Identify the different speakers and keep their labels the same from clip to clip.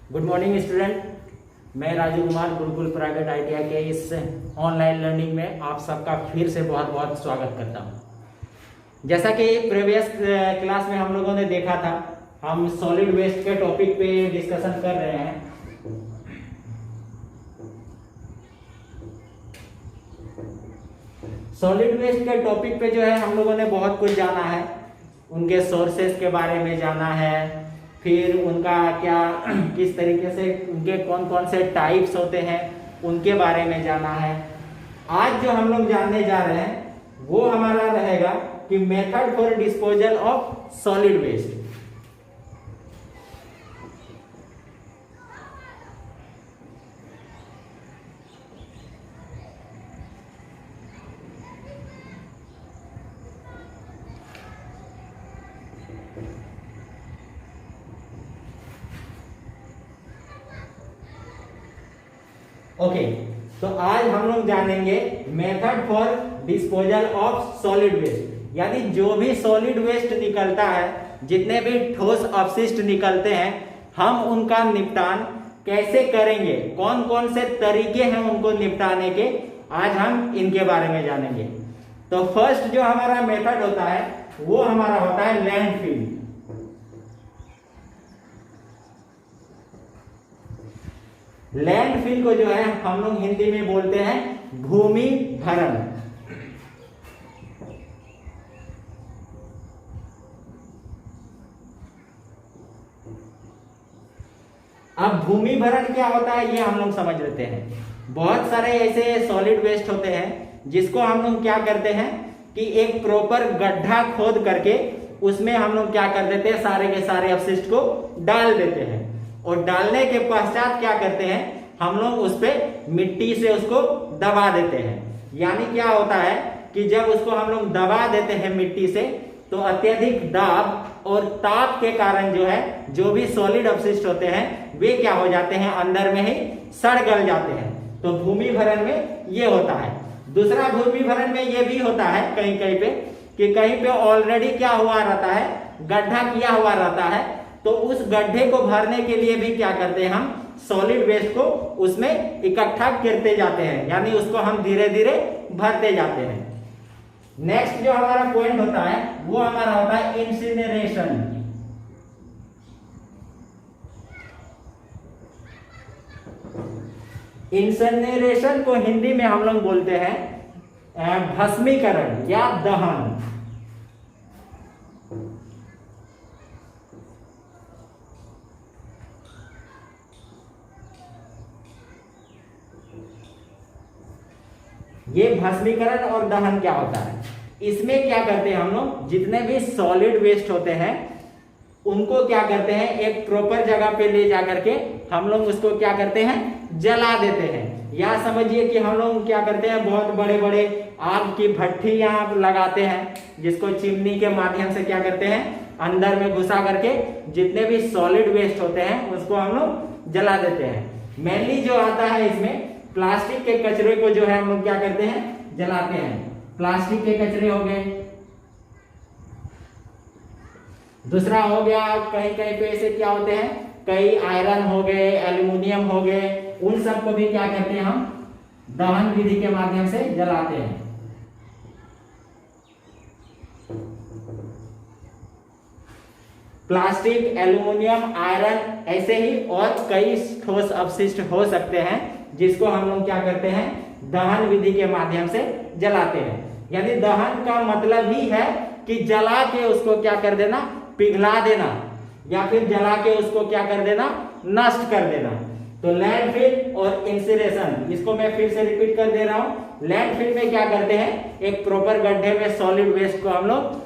Speaker 1: Good morning student. मैं Raju Kumar Gurukul private ITI के इस ऑनलाइन लर्निंग में आप सबका फिर से बहुत बहुत स्वागत करता हूं। जैसा कि प्रीवियस क्लास में हम लोगों ने देखा था, हम सॉलिड वेस्ट के टॉपिक पे डिस्कशन कर रहे हैं। सॉलिड वेस्ट के टॉपिक पे जो है हम लोगों ने बहुत कुछ जाना है, उनके सोर्सेस के बारे में जाना है, फिर उनका क्या किस तरीके से उनके कौन कौन से टाइप्स होते हैं उनके बारे में जाना है। आज जो हम लोग जानने जा रहे हैं वो हमारा रहेगा कि method for disposal of solid waste. Okay, तो आज हम लोग जानेंगे method for disposal of solid waste, यानी जो भी सॉलिड वेस्ट निकलता है, जितने भी ठोस अपशिष्ट निकलते हैं, हम उनका निपटान कैसे करेंगे, कौन कौन से तरीके हैं उनको निपटाने के, आज हम इनके बारे में जानेंगे। तो फर्स्ट जो हमारा मेथड होता है वो हमारा होता है लैंडफिल। लैंडफिल को जो है हम लोग हिंदी में बोलते हैं भूमि भरण। अब भूमि भरण क्या होता है ये हम लोग समझ लेते हैं। बहुत सारे ऐसे सॉलिड वेस्ट होते हैं जिसको हम लोग क्या करते हैं कि एक प्रॉपर गड्ढा खोद करके उसमें हम लोग क्या कर देते हैं, सारे के सारे अपशिष्ट को डाल देते हैं, और डालने के पश्चात क्या करते हैं, हम लोग उस पे मिट्टी से उसको दबा देते हैं। यानी क्या होता है कि जब उसको हम लोग दबा देते हैं मिट्टी से, तो अत्यधिक दाब और ताप के कारण जो है जो भी सॉलिड अपशिष्ट होते हैं वे क्या हो जाते हैं, अंदर में ही सड़ गल जाते हैं। तो भूमि भरण में ये होता है। दूसरा भूमि भरण में ये भी होता है कहीं कहीं पे कि कहीं पे ऑलरेडी क्या हुआ रहता है, गड्ढा किया हुआ रहता है, तो उस गड्ढे को भरने के लिए भी क्या करते हैं, हम सॉलिड वेस्ट को उसमें इकट्ठा करते जाते हैं, यानी उसको हम धीरे धीरे भरते जाते हैं। नेक्स्ट जो हमारा पॉइंट होता है वो हमारा होता है इंसिनरेशन। इंसिनरेशन को हिंदी में हम लोग बोलते हैं भस्मीकरण या दहन। ये भस्मीकरण और दहन क्या होता है, इसमें क्या करते हैं हम लोग, जितने भी सॉलिड वेस्ट होते हैं उनको क्या करते हैं, एक प्रॉपर जगह पे ले जाकर के हम लोग उसको क्या करते हैं, जला देते हैं। या समझिए कि हम लोग क्या करते हैं, बहुत बड़े बड़े आग की भट्टी यहाँ लगाते हैं, जिसको चिमनी के माध्यम से क्या करते हैं, अंदर में घुसा करके जितने भी सॉलिड वेस्ट होते हैं उसको हम लोग जला देते हैं। मेनली जो आता है इसमें प्लास्टिक के कचरे को जो है हम लोग क्या करते हैं, जलाते हैं। प्लास्टिक के कचरे हो गए, दूसरा हो गया कहीं कहीं पे ऐसे क्या होते हैं, कई आयरन हो गए, एल्यूमिनियम हो गए, उन सब को भी क्या करते हैं, हम दहन विधि के माध्यम से जलाते हैं। प्लास्टिक, एल्यूमिनियम, आयरन, ऐसे ही और कई ठोस अपशिष्ट हो सकते हैं जिसको हम लोग क्या करते हैं, दहन विधि के माध्यम से जलाते हैं। यानी दहन का मतलब ही है कि जला के उसको क्या कर देना, पिघला देना, या फिर जला के उसको क्या कर देना, नष्ट कर देना। तो लैंडफिल और इंसिनरेशन, इसको मैं फिर से रिपीट कर दे रहा हूं। लैंडफिल में क्या करते हैं, एक प्रॉपर गड्ढे में सॉलिड वेस्ट को हम लोग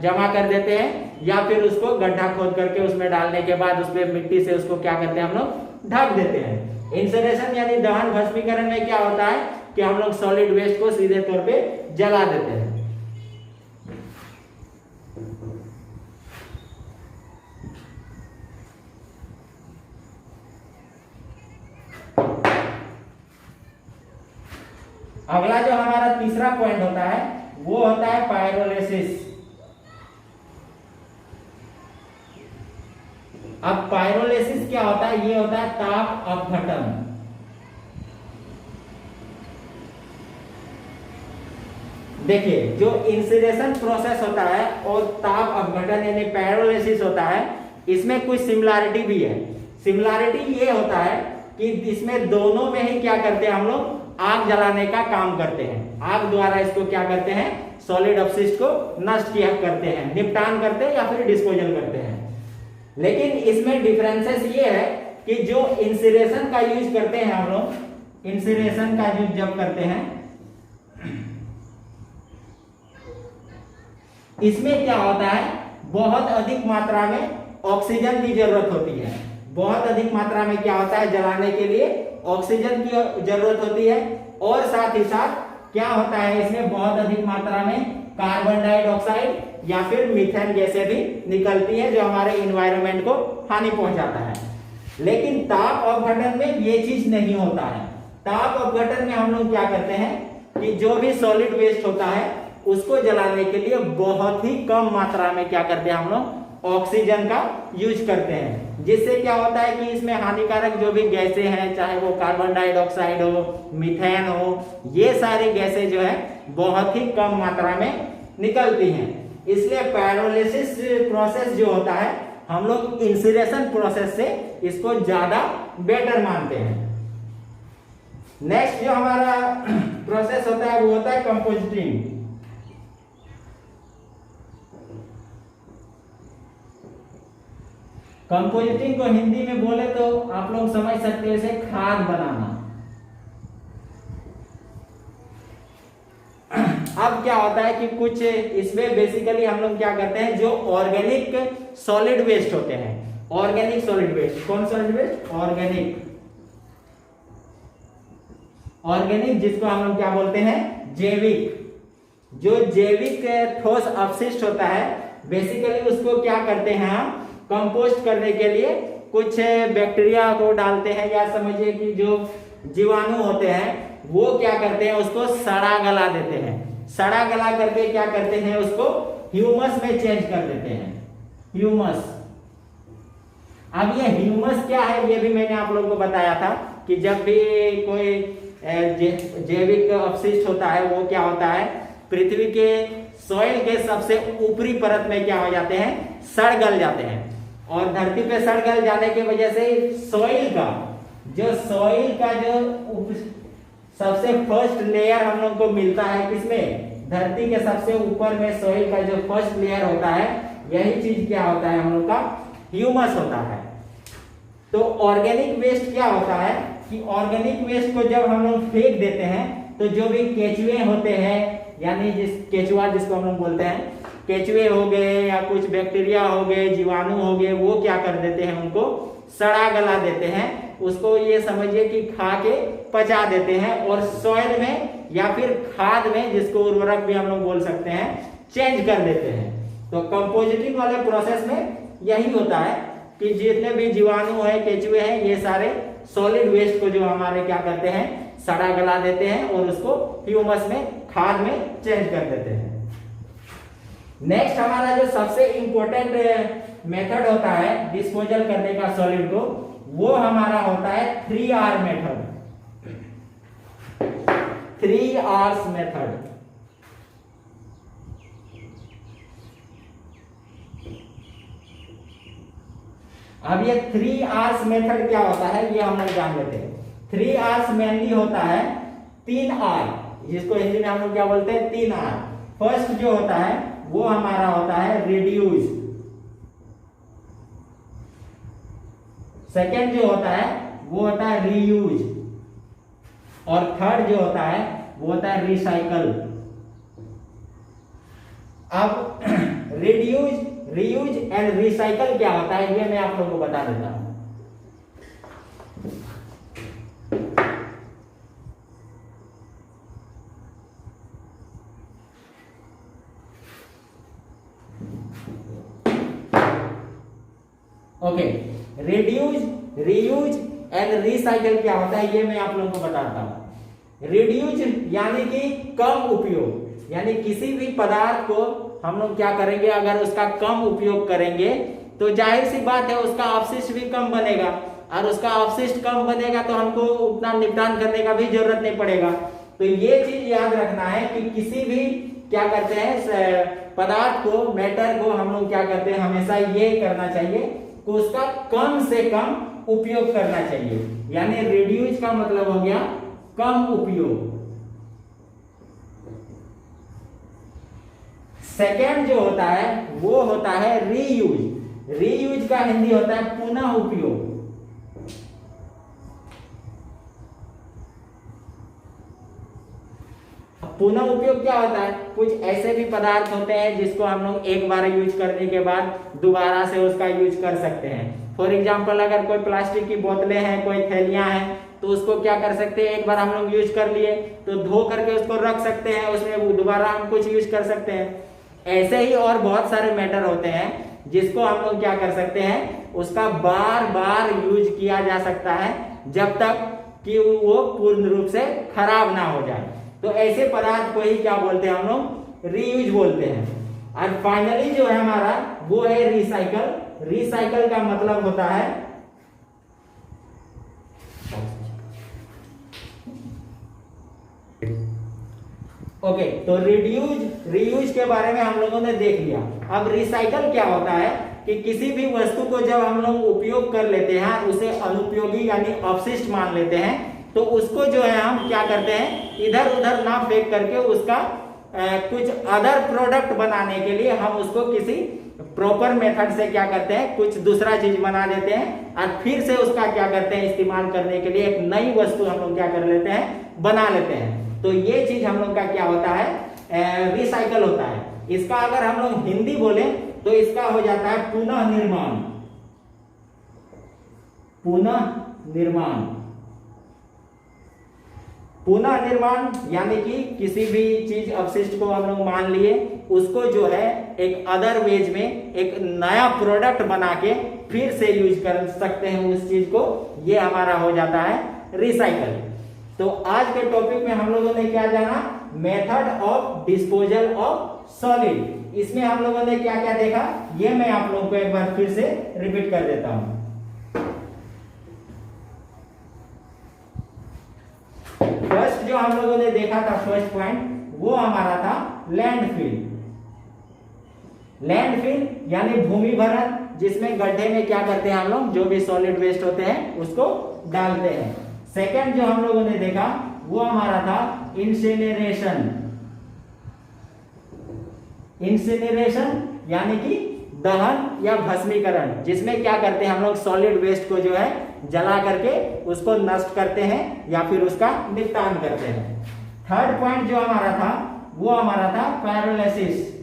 Speaker 1: जमा कर देते हैं, या फिर उसको गड्ढा खोद करके उसमें डालने के बाद उसमें मिट्टी से उसको क्या करते हैं, हम लोग ढक देते हैं। इंसिनरेशन यानी दहन भस्मीकरण में क्या होता है कि हम लोग सॉलिड वेस्ट को सीधे तौर पे जला देते हैं। अगला जो हमारा तीसरा पॉइंट होता है वो होता है पायरोलिसिस। अब पायरोलिसिस क्या होता है? ये होता है ताप अपघटन। देखिए, जो इंसिनेशन प्रोसेस होता है और ताप अपघटन यानी पायरोलिसिस होता है, इसमें कुछ सिमिलरिटी भी है। सिमिलरिटी ये होता है कि इसमें दोनों में ही क्या करते हैं हम लोग? आग जलाने का काम करते हैं। आग द्वारा इसको क्या करते हैं? सॉलिड अपशिष्ट को नष्ट किया करते हैं, निपटान करते हैं या फिर डिस्पोजल करते हैं। लेकिन इसमें डिफरेंसेस ये है कि जो इंसिनेशन का यूज करते हैं हम लोग, इंसिनेशन का यूज जब करते हैं, इसमें क्या होता है? बहुत अधिक मात्रा में ऑक्सीजन की जरूरत होती है। बहुत अधिक मात्रा में क्या होता है? जलाने के लिए ऑक्सीजन की जरूरत होती है। और साथ ही साथ क्या होता है? इसमें बहुत अधिक मात्रा में कार्बन डाइऑक्साइड या फिर मीथेन गैसें भी निकलती है, जो हमारे इन्वायरमेंट को हानि पहुंचाता है। लेकिन ताप अपघटन में ये चीज नहीं होता है। ताप अपघटन में हम लोग क्या करते हैं कि जो भी सॉलिड वेस्ट होता है उसको जलाने के लिए बहुत ही कम मात्रा में क्या करते हैं हम लोग? ऑक्सीजन का यूज करते हैं। जिससे क्या होता है कि इसमें हानिकारक जो भी गैसें हैं, चाहे वो कार्बन डाइऑक्साइड हो, मीथेन हो, ये सारी गैसें जो है बहुत ही कम मात्रा में निकलती हैं। इसलिए पायरोलिसिस प्रोसेस जो होता है, हम लोग इंसिनेशन प्रोसेस से इसको ज्यादा बेटर मानते हैं। नेक्स्ट जो हमारा प्रोसेस होता है वो होता है कंपोजिटिंग। कंपोजिटिंग को हिंदी में बोले तो आप लोग समझ सकते हो इसे खाद बनाना। अब क्या होता है कि कुछ इसमें बेसिकली हम लोग क्या करते हैं, जो ऑर्गेनिक सॉलिड वेस्ट होते हैं, ऑर्गेनिक सॉलिड वेस्ट, कौन सॉलिड वेस्ट? ऑर्गेनिक। ऑर्गेनिक जिसको हम लोग क्या बोलते हैं? जैविक। जो जैविक ठोस अपशिष्ट होता है, बेसिकली उसको क्या करते हैं हम? कंपोस्ट करने के लिए कुछ बैक्टीरिया को डालते हैं, या समझिए कि जो जीवाणु होते हैं वो क्या करते हैं? उसको सड़ा गला देते हैं। सड़ा गला करके क्या करते हैं? उसको ह्यूमस में चेंज कर देते हैं। ह्यूमस। अब ये ह्यूमस क्या है, ये भी मैंने आप लोगों को बताया था कि जब भी कोई जैविक अपशिष्ट होता है, वो क्या होता है? पृथ्वी के सॉइल के सबसे ऊपरी परत में क्या हो जाते हैं? सड़ गल जाते हैं। और धरती पे सड़ गल जाने की वजह से सॉइल का जो सबसे फर्स्ट लेयर हम लोग को मिलता है किसमें? धरती के सबसे ऊपर में सॉइल का जो फर्स्ट लेयर होता है, यही चीज क्या होता है? हम लोग का ह्यूमस होता है। तो ऑर्गेनिक वेस्ट क्या होता है कि ऑर्गेनिक वेस्ट को जब हम लोग फेंक देते हैं, तो जो भी केचुए होते हैं, यानी केचुआ जिसको हम लोग बोलते हैं, केचुए हो गए या कुछ बैक्टीरिया हो गए, जीवाणु हो गए, वो क्या कर देते हैं? उनको सड़ा गला देते हैं। उसको ये समझिए कि खा के पचा देते हैं और सॉइल में या फिर खाद में, जिसको उर्वरक भी हम लोग बोल सकते हैं, चेंज कर देते हैं। तो कंपोजिटिंग वाले प्रोसेस में यही होता है कि जितने भी जीवाणु है, केचुए हैं, ये सारे सॉलिड वेस्ट को जो हमारे क्या करते हैं? सड़ा गला देते हैं और उसको ह्यूमस में, खाद में चेंज कर देते हैं। नेक्स्ट हमारा जो सबसे इंपॉर्टेंट मेथड होता है डिस्पोजल करने का सॉलिड को, वो हमारा होता है 3R मेथड। 3Rs method. अब ये 3Rs मेथड क्या होता है, ये हम लोग जान लेते हैं। 3Rs मेनली होता है 3R, जिसको हिंदी में हम लोग क्या बोलते हैं? 3R। फर्स्ट जो होता है वो हमारा होता है रिड्यूस। सेकेंड जो होता है वो होता है रीयूज। और थर्ड जो होता है वो होता है रिसाइकल। अब रिड्यूज, रीयूज एंड रिसाइकल क्या होता है, ये मैं आप लोगों को बता देता हूं। Okay, reduce, reuse and recycle क्या होता है, ये मैं आप लोगों को बताता हूं। रिड्यूज यानी कि कम उपयोग, यानी किसी भी पदार्थ को हम लोग क्या करेंगे? अगर उसका कम उपयोग करेंगे तो जाहिर सी बात है उसका अपशिष्ट भी कम बनेगा, और उसका अपशिष्ट कम बनेगा तो हमको उतना निपटान करने का भी जरूरत नहीं पड़ेगा। तो ये चीज याद रखना है कि किसी भी क्या करते हैं पदार्थ को, मैटर को हम लोग क्या करते हैं, हमेशा ये करना चाहिए कि उसका कम से कम उपयोग करना चाहिए। यानी रिड्यूस का मतलब हो गया कम उपयोग। सेकेंड जो होता है वो होता है रीयूज। रीयूज का हिंदी होता है पुनः उपयोग। पुनः उपयोग क्या होता है, कुछ ऐसे भी पदार्थ होते हैं जिसको हम लोग एक बार यूज करने के बाद दोबारा से उसका यूज कर सकते हैं। फॉर एग्जांपल अगर कोई प्लास्टिक की बोतलें हैं, कोई थैलियां हैं, तो उसको क्या कर सकते हैं, एक बार हम लोग यूज कर लिए तो धो करके उसको रख सकते हैं, उसमें दोबारा हम कुछ यूज कर सकते हैं। ऐसे ही और बहुत सारे मैटर होते हैं जिसको हम लोग क्या कर सकते हैं, उसका बार बार यूज किया जा सकता है जब तक कि वो पूर्ण रूप से खराब ना हो जाए। तो ऐसे पदार्थ को ही क्या बोलते हैं, हम लोग रीयूज बोलते हैं। और फाइनली जो है हमारा वो है रिसाइकल। रिसाइकल का मतलब होता है ओके, तो रीयूज के बारे में हम लोगों ने देख लिया। अब रिसाइकल क्या होता है कि किसी भी वस्तु को जब हम लोग उपयोग कर लेते हैं, उसे अनुपयोगी यानी अपशिष्ट मान लेते हैं, तो उसको जो है हम क्या करते हैं, इधर उधर ना फेंक करके उसका कुछ अदर प्रोडक्ट बनाने के लिए हम उसको किसी प्रॉपर मेथड से क्या करते हैं, कुछ दूसरा चीज बना देते हैं, और फिर से उसका क्या करते हैं, इस्तेमाल करने के लिए एक नई वस्तु हम लोग क्या कर लेते हैं, बना लेते हैं। तो ये चीज हम लोग का क्या होता है, रिसाइकल होता है। इसका अगर हम लोग हिंदी बोले तो इसका हो जाता है पुनः निर्माण। पुनः निर्माण, पुनः निर्माण यानी कि किसी भी चीज अपशिष्ट को हम लोग मान लिए, उसको जो है एक अदर वेज में एक नया प्रोडक्ट बना के फिर से यूज कर सकते हैं उस चीज को, ये हमारा हो जाता है रिसाइकल। तो आज के टॉपिक में हम लोगों ने क्या जाना, method of disposal of solid. इसमें हम लोगों ने क्या क्या देखा, ये मैं आप लोगों को एक बार फिर से रिपीट कर देता हूं। फर्स्ट जो हम लोगों ने देखा था, फर्स्ट पॉइंट, वो हमारा था लैंडफिल। लैंडफिल यानी भूमि भरण, जिसमें गड्ढे में क्या करते हैं हम लोग, जो भी सॉलिड वेस्ट होते हैं उसको डालते हैं। सेकंड जो हम लोगों ने देखा वो हमारा था इंसिनरेशन। इंसिनरेशन यानी कि दहन या भस्मीकरण, जिसमें क्या करते हैं हम लोग सॉलिड वेस्ट को जो है जला करके उसको नष्ट करते हैं या फिर उसका निपटान करते हैं। थर्ड पॉइंट जो हमारा था वो हमारा था पायरोलिसिस।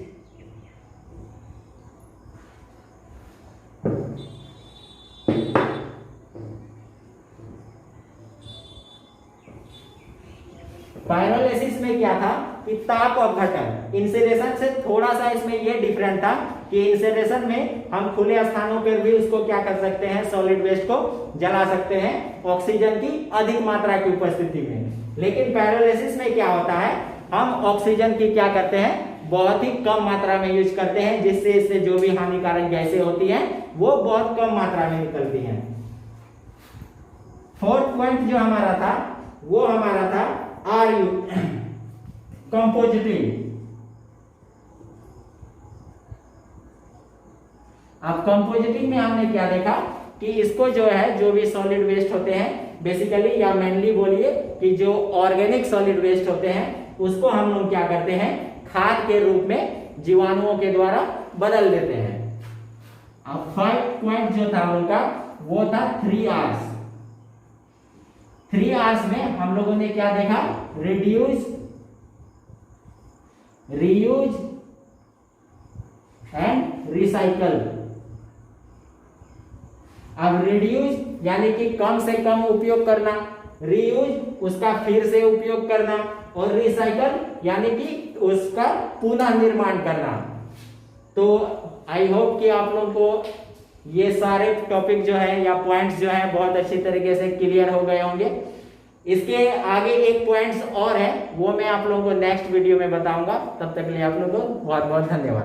Speaker 1: पायरोलिसिस में क्या था कि ताप अपघटन। इंसिनरेशन से थोड़ा सा इसमें ये डिफरेंट था कि इंसिनरेशन में हम खुले स्थानों पर भी उसको क्या कर सकते हैं, सॉलिड वेस्ट को जला सकते हैं ऑक्सीजन की अधिक मात्रा की उपस्थिति में। लेकिन पायरोलिसिस में क्या होता है, हम ऑक्सीजन की क्या करते हैं, बहुत ही कम मात्रा में यूज करते हैं, जिससे इससे जो भी हानिकारक गैसें होती हैं वो बहुत कम मात्रा में निकलती हैं। फोर्थ पॉइंट जो हमारा था वो हमारा था कंपोजिटिंग। अब कंपोजिटिंग में हमने क्या देखा कि इसको जो है, जो भी सॉलिड वेस्ट होते हैं बेसिकली, या मेनली बोलिए कि जो ऑर्गेनिक सॉलिड वेस्ट होते हैं, उसको हम लोग क्या करते हैं, खाद के रूप में जीवाणुओं के द्वारा बदल देते हैं। अब 5 पॉइंट जो था हम लोग का वो था 3 R's। 3 R's में हम लोगों ने क्या देखा, रिड्यूस, रीयूज एंड रिसाइकल। अब रिड्यूस यानी कि कम से कम उपयोग करना, रीयूज उसका फिर से उपयोग करना, और रिसाइकल यानी कि उसका पुनः निर्माण करना। तो आई होप कि आप लोग को ये सारे टॉपिक जो है या पॉइंट्स जो है बहुत अच्छी तरीके से क्लियर हो गए होंगे। इसके आगे एक पॉइंट्स और है, वो मैं आप लोगों को नेक्स्ट वीडियो में बताऊंगा। तब तक के लिए आप लोगों को बहुत बहुत धन्यवाद।